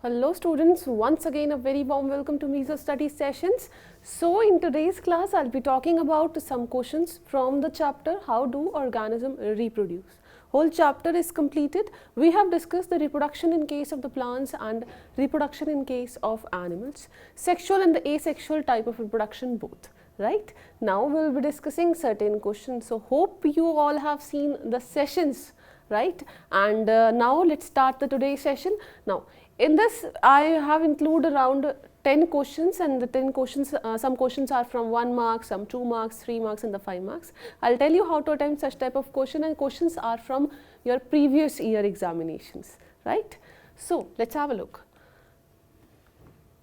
Hello students, once again a very warm welcome to Misostudy sessions. So in today's class I'll be talking about some questions from the chapter How Do Organisms Reproduce. Whole chapter is completed. We have discussed the reproduction in case of the plants and reproduction in case of animals, sexual and the asexual type of reproduction both. Right? Now we will be discussing certain questions. So hope you all have seen the sessions, right? And now let's start the today's session. Now in this I have included around 10 questions, and the 10 questions, some questions are from 1 mark, some 2 marks, 3 marks and the 5 marks. I'll tell you how to attempt such type of question, and questions are from your previous year examinations, right? So let's have a look.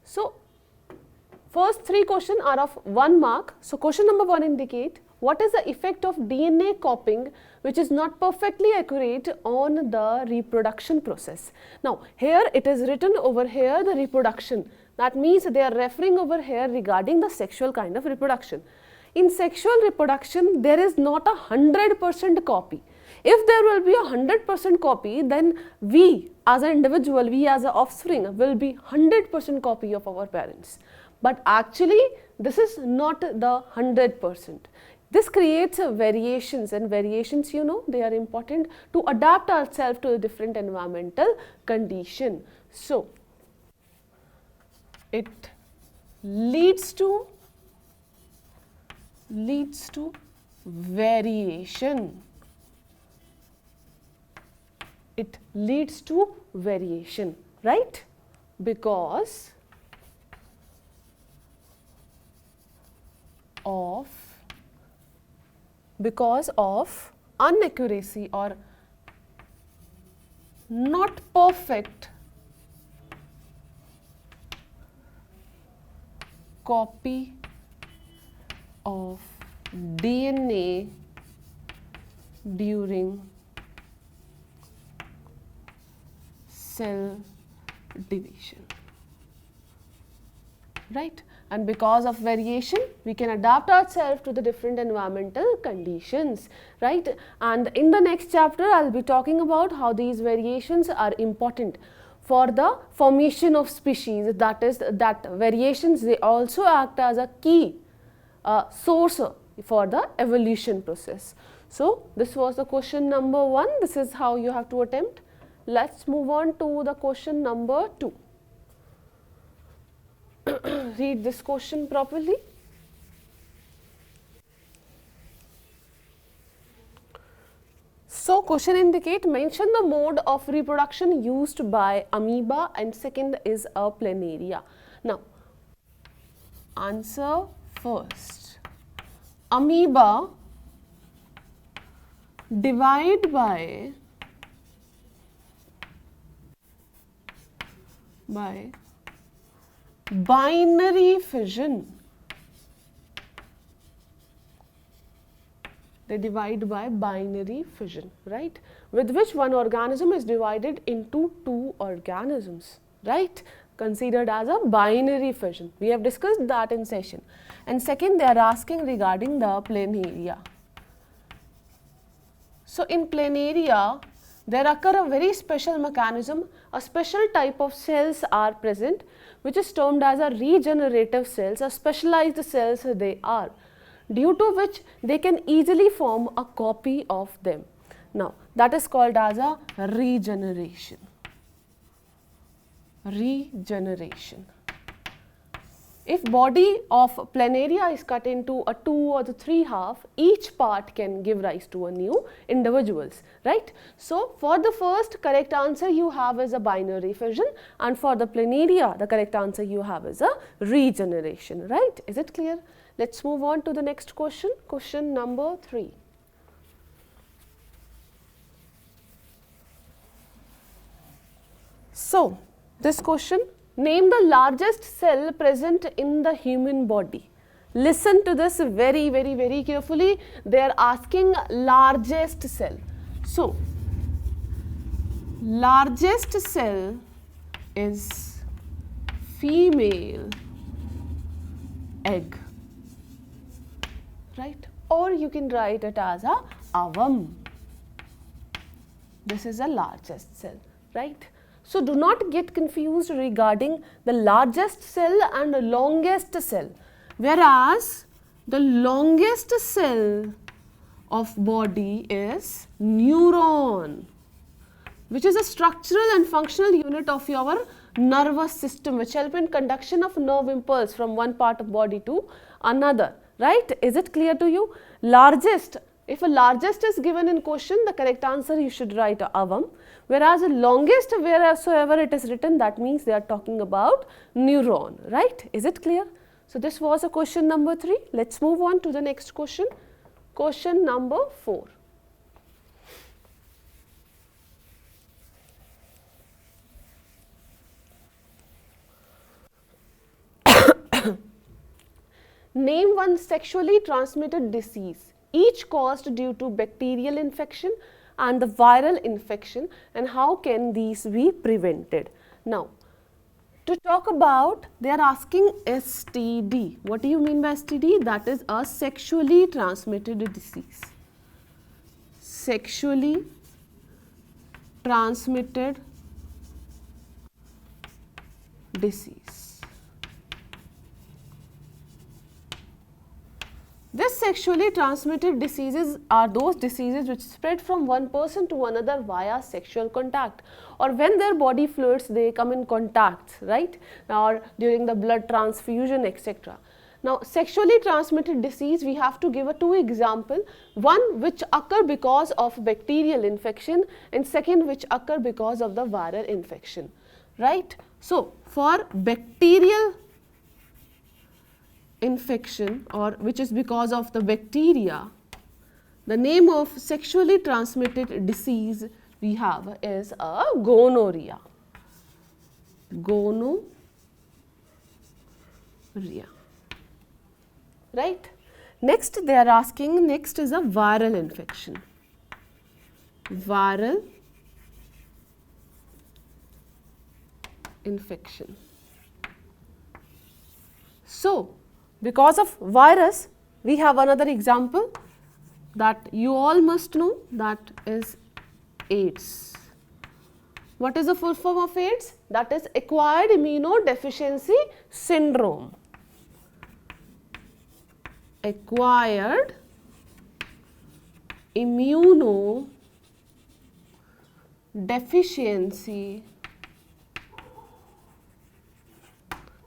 So first 3 questions are of 1 mark. So question number 1 indicate what is the effect of DNA copying which is not perfectly accurate on the reproduction process. Now here it is written over here the reproduction, that means they are referring over here regarding the sexual kind of reproduction. In sexual reproduction there is not a 100% copy. If there will be a 100% copy, then we as an individual, we as an offspring will be 100% copy of our parents. But actually this is not the 100%. This creates variations, and variations, you know, they are important to adapt ourselves to a different environmental condition. So it leads to variation. It leads to variation, right? Because of inaccuracy or not perfect copy of DNA during cell division, right? And because of variation we can adapt ourselves to the different environmental conditions, right? And in the next chapter I'll be talking about how these variations are important for the formation of species. That is, that variations, they also act as a key source for the evolution process. So this was the question number 1. This is how you have to attempt. Let's move on to the question number 2. Read this question properly. So question indicate mention the mode of reproduction used by amoeba, and second is a planaria. Now answer first. Amoeba divide by binary fission. They divide by binary fission, right? With which one organism is divided into 2 organisms, right? Considered as a binary fission. We have discussed that in session. And second, they are asking regarding the planaria. So in planaria there occur a very special mechanism. A special type of cells are present which is termed as a regenerative cells, a specialized cells they are, due to which they can easily form a copy of them. Now that is called as a regeneration. If body of planaria is cut into a 2 or the 3 half, each part can give rise to a new individuals, right? So for the first, correct answer you have is a binary fission, and for the planaria the correct answer you have is a regeneration, right? Is it clear? Let's move on to the next question, question number 3. So this question, name the largest cell present in the human body. Listen to this very carefully. They are asking largest cell. So largest cell is female egg, right? Or you can write it as a ovum. This is the largest cell, right? So do not get confused regarding the largest cell and the longest cell. Whereas the longest cell of body is neuron, which is a structural and functional unit of your nervous system, which help in conduction of nerve impulse from one part of body to another, right? Is it clear to you? Largest, if a largest is given in question, the correct answer you should write avam, whereas the longest, wheresoever it is written, that means they are talking about neuron, right? Is it clear? So this was a question number 3. Let's move on to the next question. Question number 4. Name one sexually transmitted disease, each caused due to bacterial infection and the viral infection, and how can these be prevented? Now, to talk about, they are asking STD. What do you mean by STD? That is a sexually transmitted disease. Sexually transmitted disease. These sexually transmitted diseases are those diseases which spread from one person to another via sexual contact, or when their body fluids they come in contact, right, or during the blood transfusion, etc. Now, sexually transmitted disease, we have to give a 2 example, one which occur because of bacterial infection and second which occur because of the viral infection, right. So, for bacterial infection, or which is because of the bacteria, the name of sexually transmitted disease we have is a gonorrhea. Gonorrhea, right. Next they are asking, next is a viral infection. Viral infection. So, because of virus, we have another example that you all must know, that is AIDS. What is the full form of AIDS? That is acquired immunodeficiency syndrome. Acquired immunodeficiency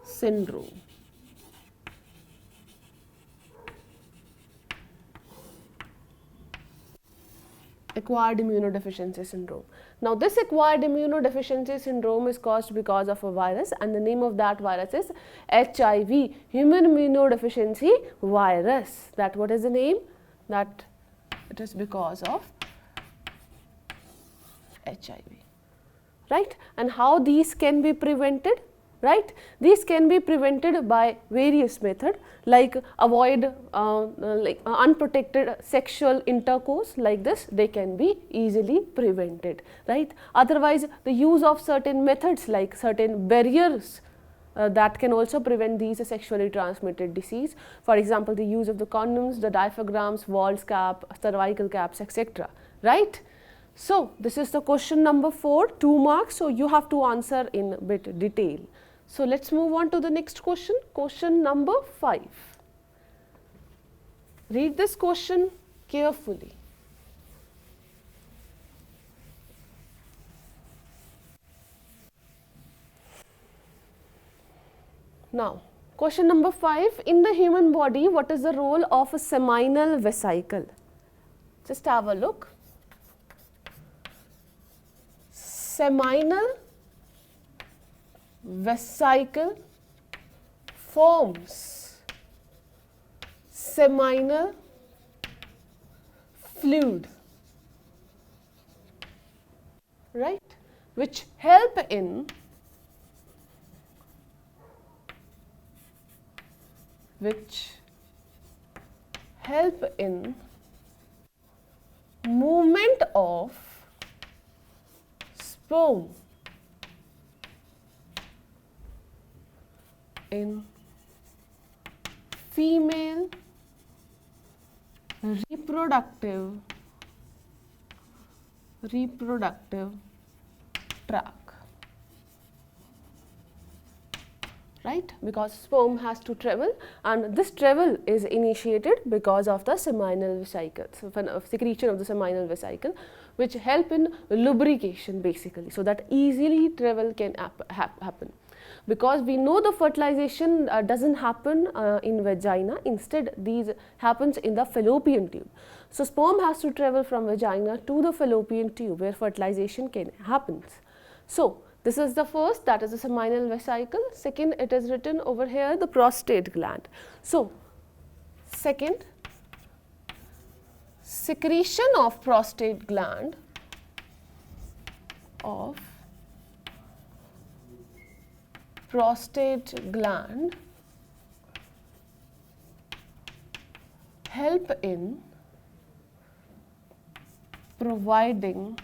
syndrome. Acquired immunodeficiency syndrome. Now, this acquired immunodeficiency syndrome is caused because of a virus, and the name of that virus is HIV, human immunodeficiency virus. That what is the name? That it is because of HIV, right? And how these can be prevented? Right, these can be prevented by various methods, like avoid unprotected sexual intercourse, like this they can be easily prevented, right. Otherwise, the use of certain methods like certain barriers that can also prevent these sexually transmitted disease. For example, the use of the condoms, the diaphragms, Wald's cap, cervical caps, etc. Right. So, this is the question number 4, 2 marks. So, you have to answer in bit detail. So, let us move on to the next question, question number 5. Read this question carefully. Now, question number 5, in the human body, what is the role of a seminal vesicle? Just have a look. Seminal vesicle forms seminal fluid, right, which help in movement of sperm in female reproductive tract. right, because sperm has to travel, and this travel is initiated because of the seminal vesicle, so secretion of the seminal vesicle, which help in lubrication basically, so that easily travel can happen. Because we know the fertilization doesn't happen in vagina, instead these happens in the fallopian tube. So sperm has to travel from vagina to the fallopian tube where fertilization can happen. So this is the first, that is the seminal vesicle. Second, it is written over here, the prostate gland. So second, secretion of prostate gland help in providing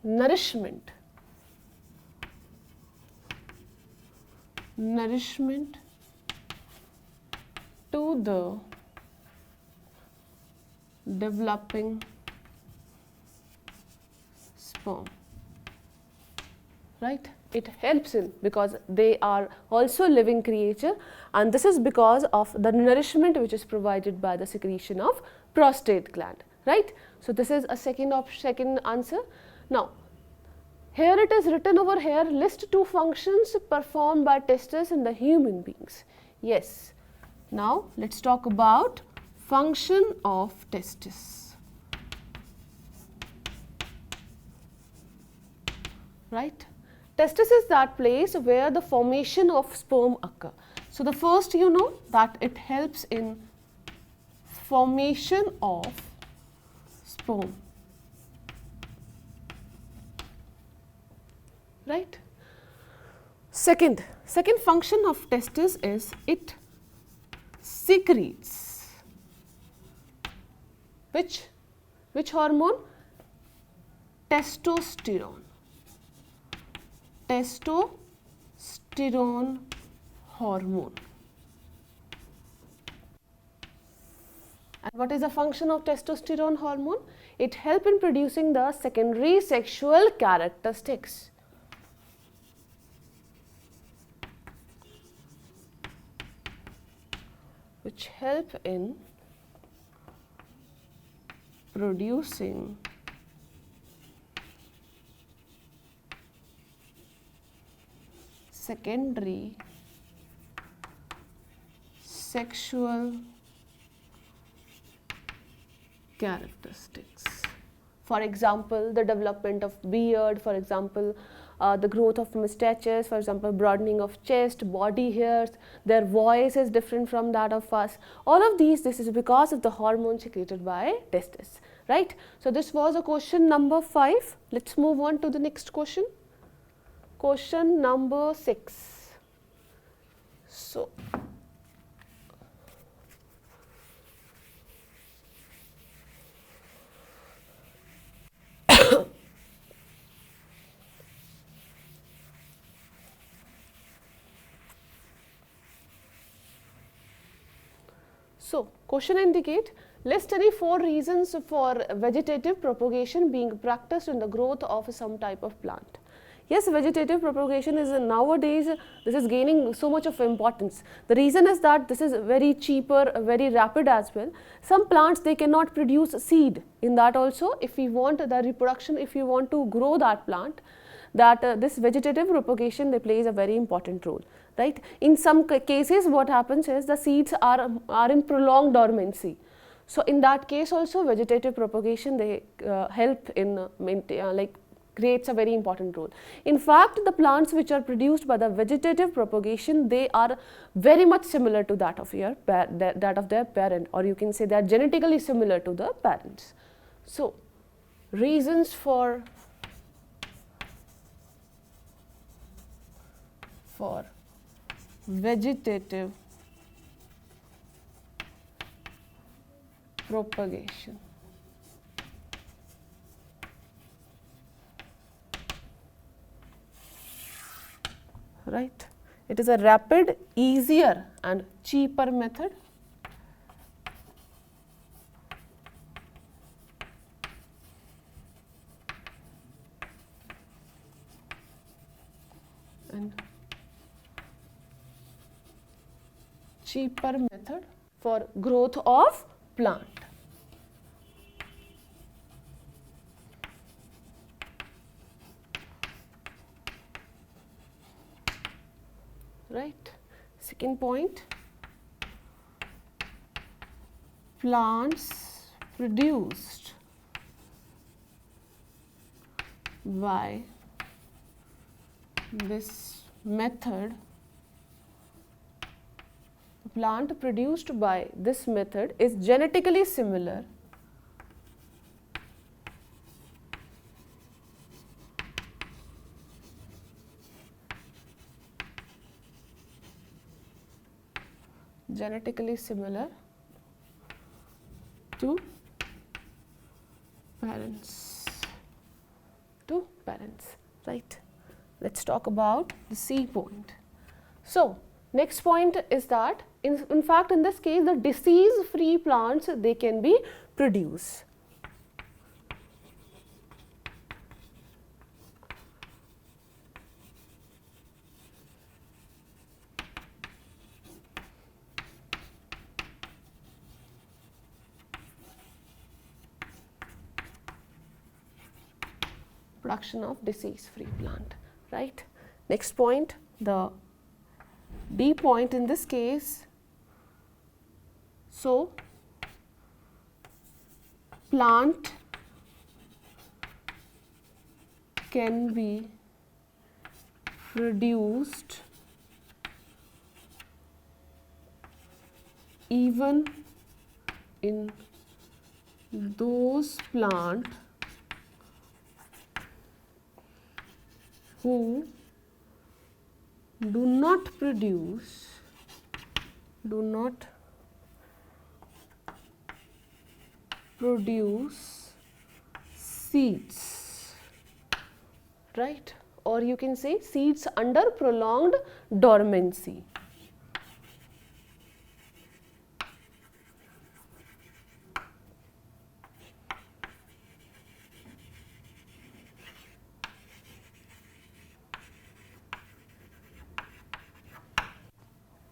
nourishment to the developing sperm, right. It helps in, because they are also living creature, and this is because of the nourishment which is provided by the secretion of prostate gland, right. So this is a second answer. Now here it is written over here, list 2 functions performed by testes in the human beings. Yes, now let's talk about function of testes, right. Testis is that place where the formation of sperm occur. So the first, you know that it helps in formation of sperm, right. Second function of testis is it secretes which hormone? Testosterone hormone. And what is the function of testosterone hormone? It helps in producing the secondary sexual characteristics. Which help in producing secondary sexual characteristics. For example, the development of beard, for example, the growth of mustaches, for example, broadening of chest, body hairs, their voice is different from that of us. All of these, this is because of the hormone secreted by testes, right. So this was a question number 5. Let's move on to the next question. Question number 6. So question indicate, list any 4 reasons for vegetative propagation being practiced in the growth of some type of plant. Yes, vegetative propagation is nowadays, this is gaining so much of importance. The reason is that this is very cheaper, very rapid as well. Some plants, they cannot produce seed. In that also, if we want the reproduction, if you want to grow that plant, that this vegetative propagation, they plays a very important role, right. In some cases, what happens is the seeds are in prolonged dormancy. So in that case also, vegetative propagation, they help in creates a very important role. In fact, the plants which are produced by the vegetative propagation, they are very much similar to that of their parent, or you can say they are genetically similar to the parents. So reasons for vegetative propagation. Right. It is a rapid, easier and cheaper method. cheaper method for growth of plant. Right. Second point, plants produced by this method, the plant produced by this method is genetically similar to parents, right? Let's talk about the C point. So next point is that in fact in this case the disease free plants, they can be produced. Production of disease free plant, right? Next point, the D point in this case. So plant can be produced even in those plants who do not produce seeds, right? Or you can say seeds under prolonged dormancy.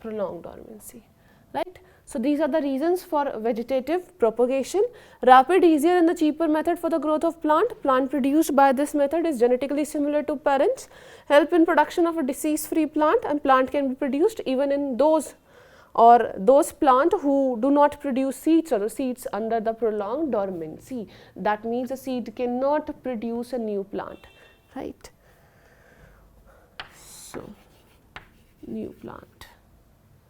Prolonged dormancy, right? So these are the reasons for vegetative propagation. Rapid, easier and the cheaper method for the growth of plant. Plant produced by this method is genetically similar to parents. Help in production of a disease free plant, and plant can be produced even in those plant who do not produce seeds, or the seeds under the prolonged dormancy. That means a seed cannot produce a new plant, right? So new plant,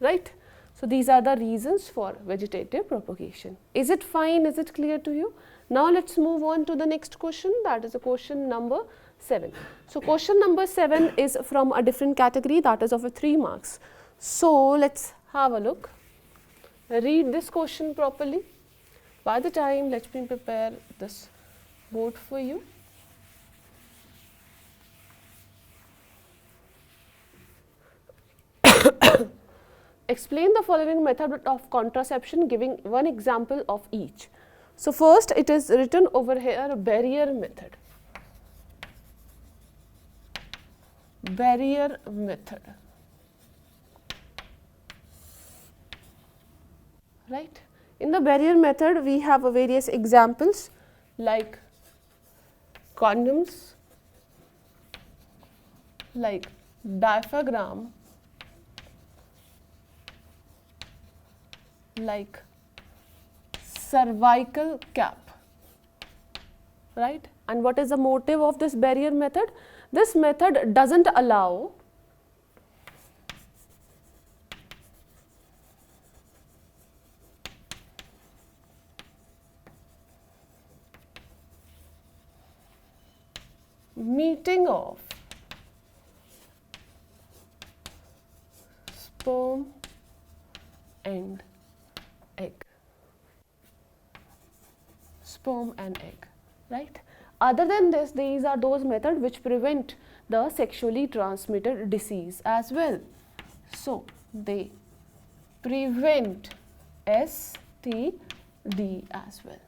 right? So these are the reasons for vegetative propagation. Is it fine? Is it clear to you? Now let's move on to the next question, that is a question number 7. So question number 7 is from a different category, that is of a 3 marks. So let's have a look. Read this question properly. By the time, let me prepare this board for you. Explain the following method of contraception, giving one example of each. So first it is written over here, barrier method. Barrier method, right? In the barrier method we have various examples like condoms, like diaphragm, like cervical cap, right? And what is the motive of this barrier method? This method doesn't allow meeting of sperm and egg. Sperm and egg, right? Other than this, these are those methods which prevent the sexually transmitted disease as well. So they prevent STD as well,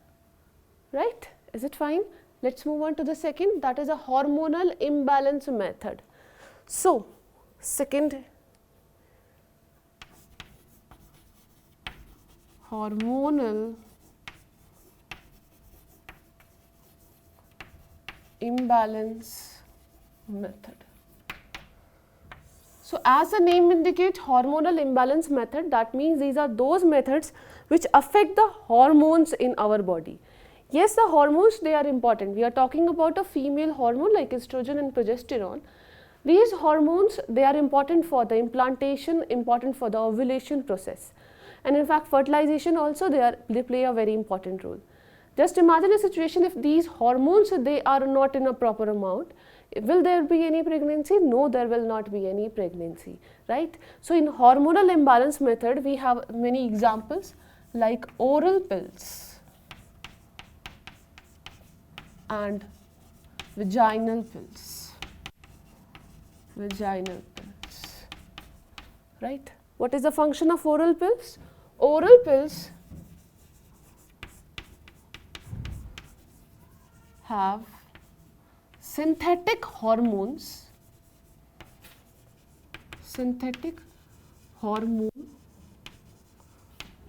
right? Is it fine? Let's move on to the second, that is a hormonal imbalance method. So second hormonal imbalance method. So as the name indicates, hormonal imbalance method, that means these are those methods which affect the hormones in our body. Yes, the hormones, they are important. We are talking about a female hormone like estrogen and progesterone. These hormones, they are important for the implantation, important for the ovulation process, and in fact fertilization also they play a very important role. Just imagine a situation if these hormones, they are not in a proper amount. Will there be any pregnancy? No, there will not be any pregnancy, right? So in hormonal imbalance method, we have many examples like oral pills and vaginal pills. Vaginal pills, right? What is the function of oral pills? Oral pills have synthetic hormones,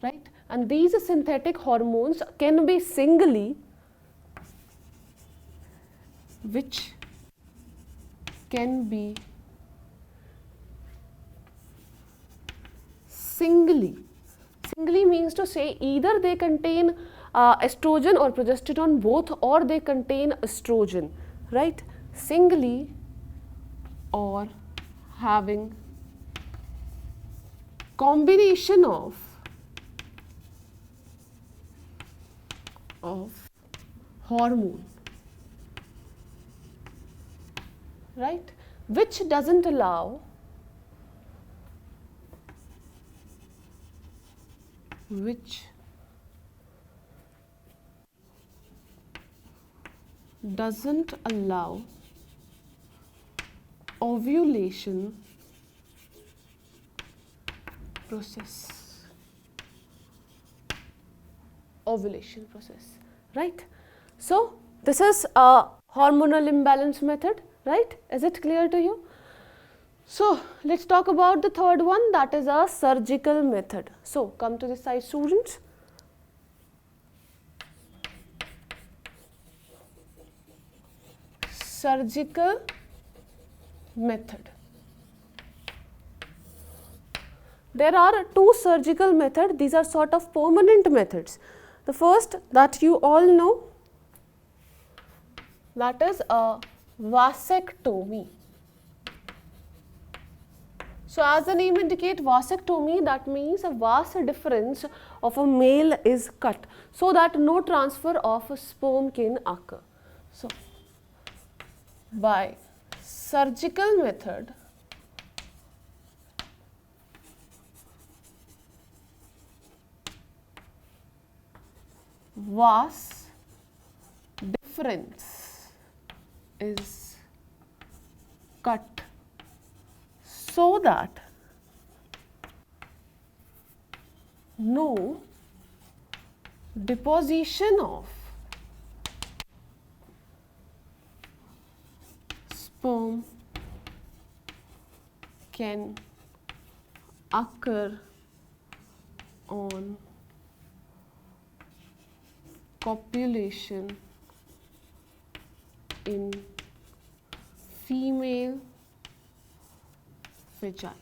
right? And these synthetic hormones can be which can be singly means to say either they contain estrogen or progesterone both, or they contain estrogen, right? Singly or having combination of hormone, right, which doesn't allow ovulation process, right? So this is a hormonal imbalance method, right? Is it clear to you? So let's talk about the third one, that is a surgical method. So come to this side, students. Surgical method. There are two surgical methods. These are sort of permanent methods. The first that you all know, that is a vasectomy. So as the name indicates, vasectomy, that means a vas deferens of a male is cut so that no transfer of sperm can occur. So by surgical method, vas deferens is cut so that no deposition of sperm can occur on copulation in female vagina,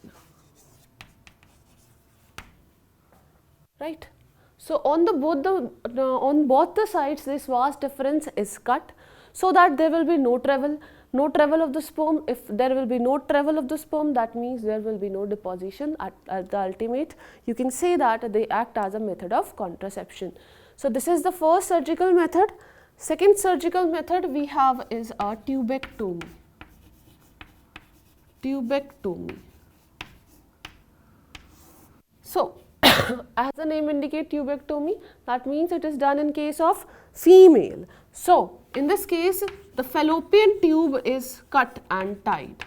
right? So on both the sides, this vas deferens is cut so that there will be no travel of the sperm. If there will be no travel of the sperm, that means there will be no deposition at the ultimate. You can say that they act as a method of contraception. So this is the first surgical method. Second surgical method we have is a tubectomy. So as the name indicates, tubectomy, that means it is done in case of female. So in this case, the fallopian tube is cut and tied.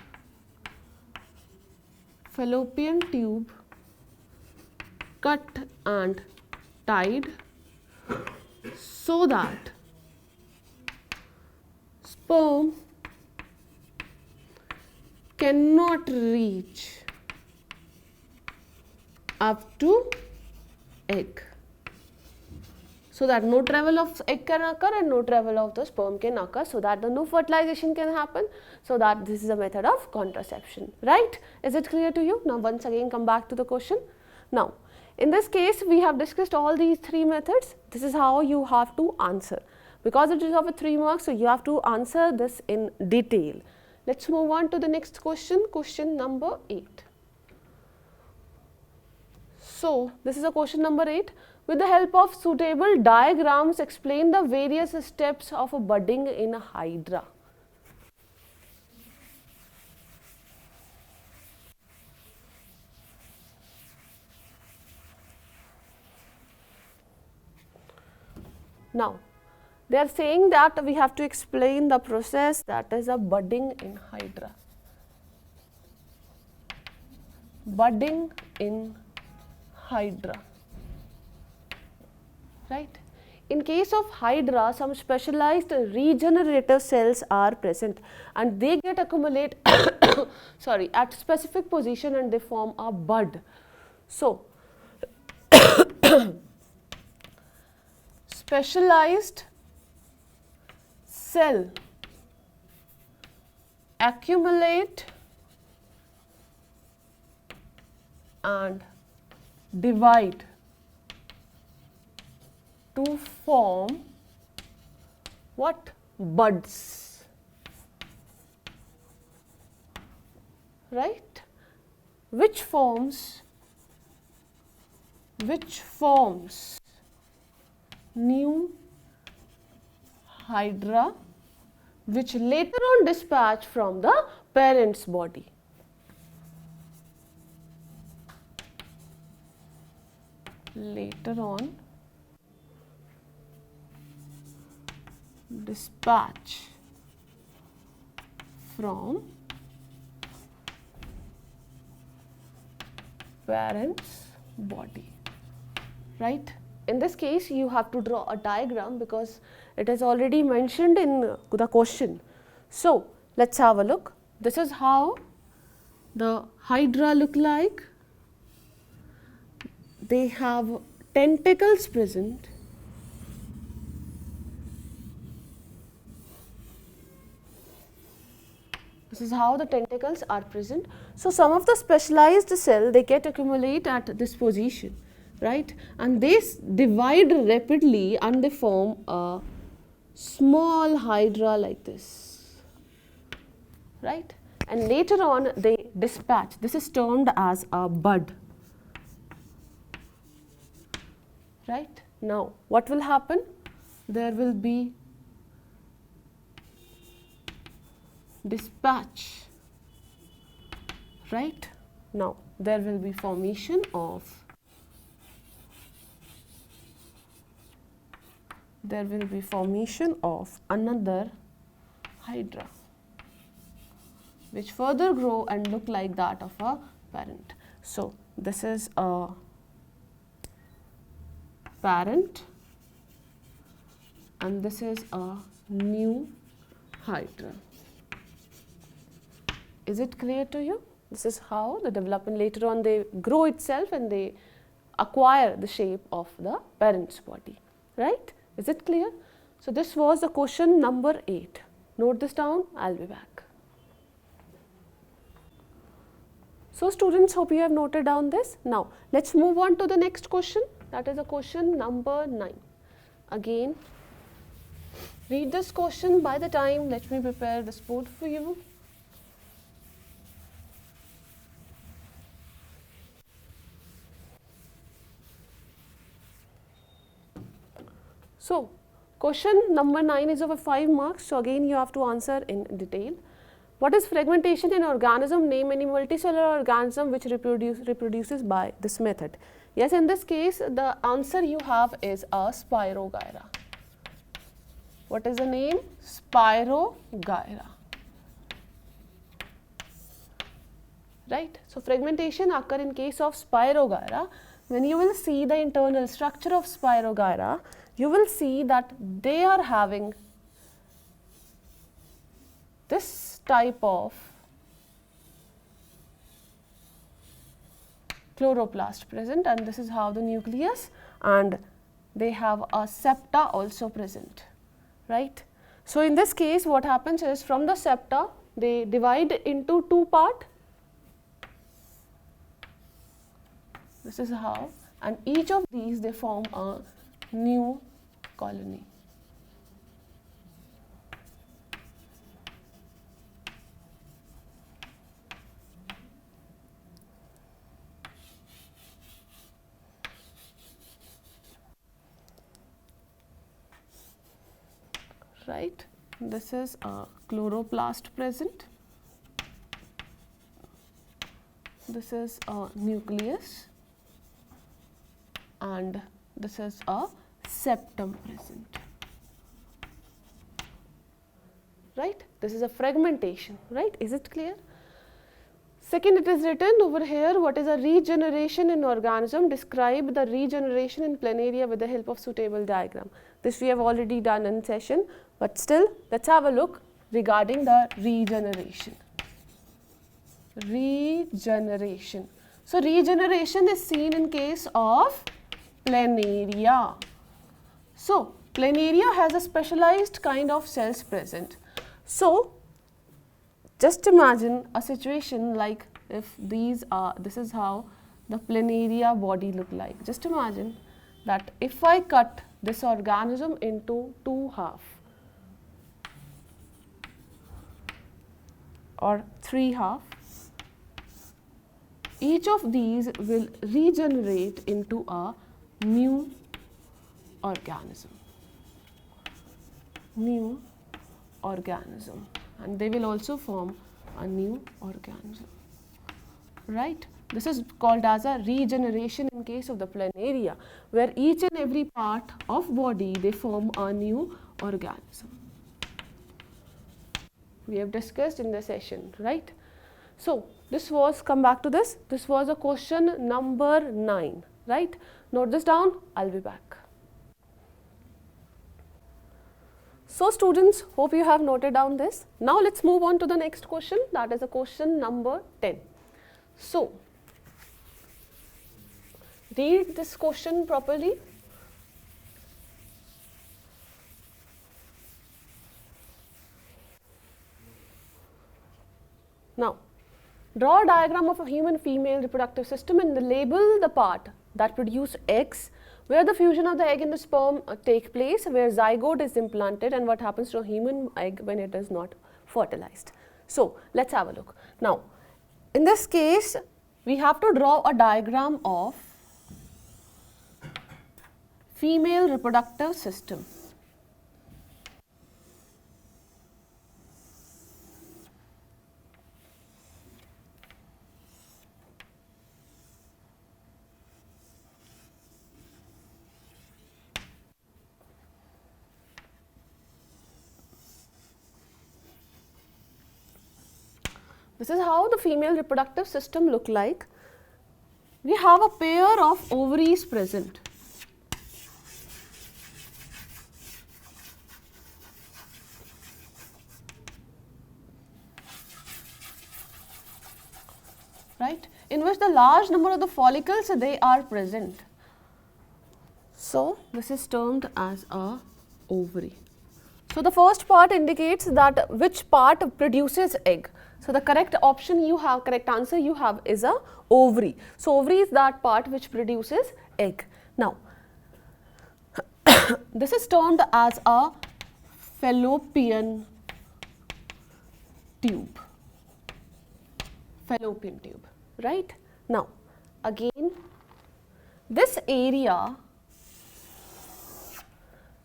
Fallopian tube cut and tied so that sperm cannot reach up to egg. so that no travel of egg can occur and no travel of the sperm can occur, so that the no fertilization can happen, so that this is a method of contraception, right? Is it clear to you? Now once again come back to the question. Now in this case we have discussed all these three methods. This is how you have to answer, because it is of a 3 marks, so you have to answer this in detail. Let's move on to the next question, question number 8. So this is a question number 8. With the help of suitable diagrams, explain the various steps of a budding in a hydra. Now they are saying that we have to explain the process that is a budding in hydra. Budding in hydra. Right. In case of hydra, some specialized regenerative cells are present and they get accumulate sorry, at specific position and they form a bud. So specialized cell accumulate and divide to form what? Buds, right? Which forms new hydra, which later on dispatch from the parent's body. Later on dispatch from parent's body, right? In this case you have to draw a diagram because it is already mentioned in the question. So let's have a look. This is how the hydra look like. They have tentacles present. This is how the tentacles are present. So some of the specialized cell, they get accumulate at this position, right? And they divide rapidly and they form a small hydra like this, right? And later on they dispatch. This is termed as a bud, right? Now what will happen? There will be dispatch, right? Now there will be formation of another hydra, which further grow and look like that of a parent. So this is a parent and this is a new hydra. Is it clear to you? This is how the development later on they grow itself and they acquire the shape of the parent's body, right? Is it clear? So this was the question number 8. Note this down, I'll be back. So students, hope you have noted down this. Now let's move on to the next question, that is a question number 9. Again, read this question by the time, let me prepare this board for you. So question number 9 is of 5 marks, so again you have to answer in detail. What is fragmentation in organism? Name any multicellular organism which reproduces by this method. Yes, in this case the answer you have is a Spirogyra. What is the name? Spirogyra, right? So fragmentation occur in case of Spirogyra. When you will see the internal structure of Spirogyra, you will see that they are having this type of chloroplast present, and this is how the nucleus, and they have a septa also present, right? So in this case what happens is, from the septa they divide into two parts. This is how, and each of these they form a new colony. Right, this is a chloroplast present, this is a nucleus, and this is a septum present. Right, this is a fragmentation, right? Is it clear? Second, it is written over here, what is a regeneration in organism? Describe the regeneration in planaria with the help of suitable diagram. This we have already done in session, but still let's have a look regarding the regeneration. Regeneration. So regeneration is seen in case of planaria. So planaria has a specialized kind of cells present. So just imagine a situation like, if these are, this is how the planaria body look like. Just imagine that if I cut this organism into two halves or three halves, each of these will regenerate into a new organism. New organism. And they will also form a new organism, right? This is called as a regeneration in case of the planaria, where each and every part of body they form a new organism. We have discussed in the session, right? So this was, come back to this, this was a question number 9, right? Note this down, I'll be back. So students, hope you have noted down this. Now let's move on to the next question, that is a question number 10. So read this question properly. Now draw a diagram of a human female reproductive system and label the part that produce eggs, where the fusion of the egg and the sperm take place, where zygote is implanted, and what happens to a human egg when it is not fertilized. So let's have a look. Now in this case we have to draw a diagram of female reproductive system. This is how the female reproductive system look like. We have a pair of ovaries present. Right, in which the large number of the follicles they are present. So this is termed as a ovary. So the first part indicates that which part produces egg. So the correct option you have, correct answer you have is a ovary. So ovary is that part which produces egg. Now this is termed as a fallopian tube. Fallopian tube, right? Now again this area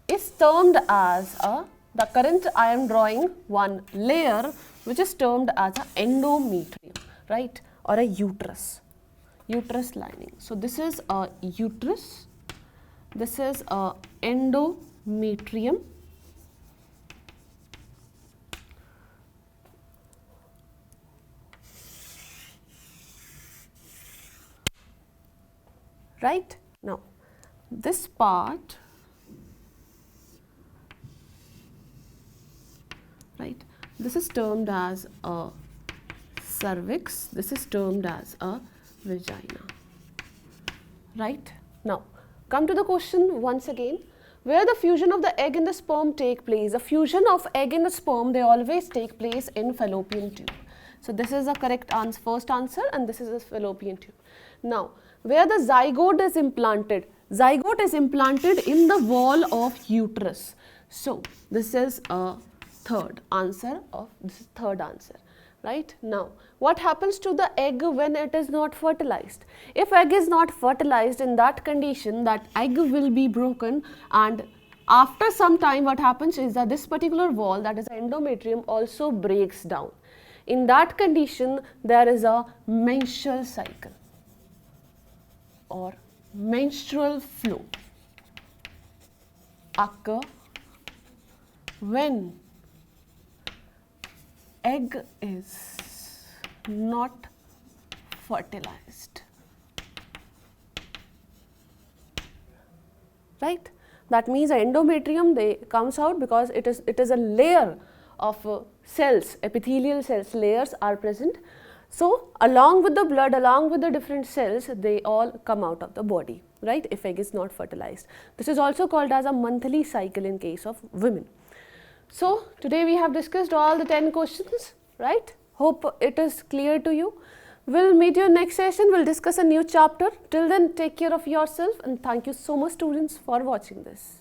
is termed as a, the current I am drawing one layer which is termed as a endometrium, right, or a uterus lining. So this is a uterus, this is a endometrium, right. Now this part, right, this is termed as a cervix, this is termed as a vagina, right. Now Come to the question once again. Where the fusion of the egg and the sperm take place? The fusion of egg and the sperm, they always take place in fallopian tube. So this is the correct answer, first answer, and this is the fallopian tube. Now, where the zygote is implanted? Zygote is implanted in the wall of uterus. So this is a third answer. Right? Now, what happens to the egg when it is not fertilized? If egg is not fertilized, in that condition, that egg will be broken, and after some time what happens is that this particular wall, that is the endometrium, also breaks down. In that condition, there is a menstrual cycle or menstrual flow occur when egg is not fertilized, right? That means the endometrium comes out because it is a layer of cells, epithelial cells, layers are present. So along with the blood, along with the different cells, they all come out of the body, right, if egg is not fertilized. This is also called as a monthly cycle in case of women. So today we have discussed all the 10 questions, right? Hope it is clear to you. We'll meet you next session. We'll discuss a new chapter. Till then, take care of yourself, and thank you so much, students, for watching this.